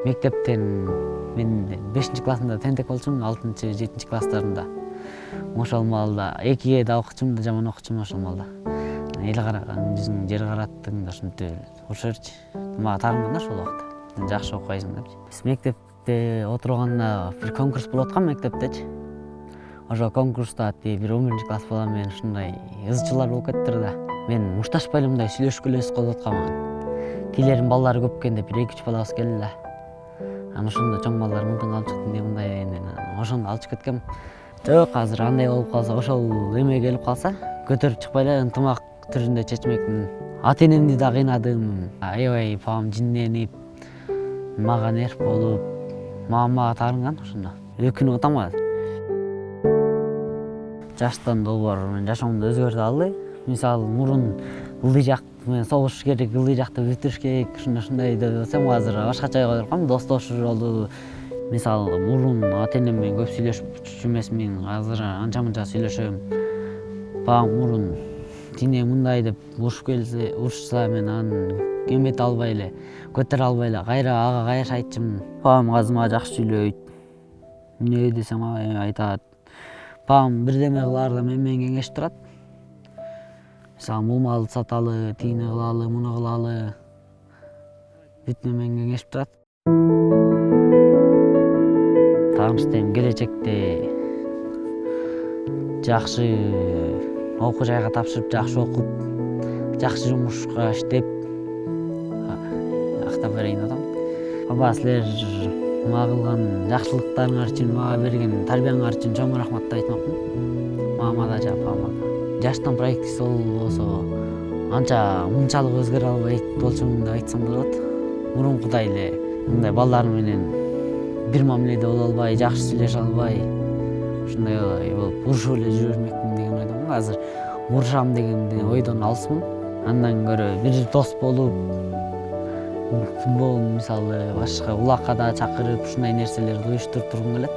Мектептен мен 5-классында тентек болчумун, 6-7 класстарында. Ошол маалда 2-ге да окучумун да жаман окучумун ошол маалда. Эл караган жүзүң жер караттың да ушинтип ошорчу. Мага таарынган да ошол убакта. Жакшы окуйсуң депчи. Биз мектепте отурганда бир конкурс болуп аткан мектептечи. Ошол конкурста бир 11-класс бала менен ушундай ызчылар болуп кеттир да. Мен мушташпай эле мындай сүйлөшкүлө эс калып аткан. Тилердин балдары көп экен деп 1-2 балабыз келди да. Анан ошондо чоң балдар мынтиң алып чыктың деп мындай ошондо алып чыгып кеткем. Жок, азыр андай болуп калса, ошол эме келип калса, көтөрүп чыкпай эле ынтымак түрүндө чечмекмин. Ата-энемди да кыйнадым. Аябай папам жинденип, мага нерв болуп, мага таарынган ошондо. Өкүнүп атам азыр. Жаштан долбоор мен жашоомду өзгөртө алды. Мисалы, мурун ылдый жак мен согуш керек, ылдый жакты бүтүрүш керек, ушундай деп атсам, азыр башкача ойгой беркем. Достошуу жолу, мисалы, мурун ата-энем менен көп сүйлөшчү эмесмин, азыр анча-мынча сүйлөшөм. Папам мурун тине мындай деп урушса, мен аны эмете албай эле, көтөрө албай эле, кайра ага кайра айтчумун. Папам азыр мага жакшы сүйлөйт. Эмне десем айтат. Папам бирдеме кылаарда мен менен кеңешип турат. Мисалы, бул малды саталы, тигини кылалы, муну кылалы. Бүт менен кеңешип турат. Тааныштайм, келечекте жакшы окуу жайга тапшырып, жакшы окуп, жакшы жумушка иштеп актап берейин деп атам. Баба, силер мага кылган жакшылыктарыңар үчүн, мага берген тарбияңар үчүн чоң рахмат айтмакмын. Мама да жана папама да. Жаштан проектист болсо анча мынчалык өзгөрө албайт болчумун деп айтсам да болот. Мурункудай эле мындай балдар менен бир мамиледе боло албай, жакшы сүйлөшө албай, ушундай болуп урушуп эле жүрө бермекмин деген ойдомун. Азыр урушам деген ойдон алысмын. Андан көрө бир дос болуп, футбол мисалы башка улакка да чакырып ушундай нерселерди уюштуруп тургум келет.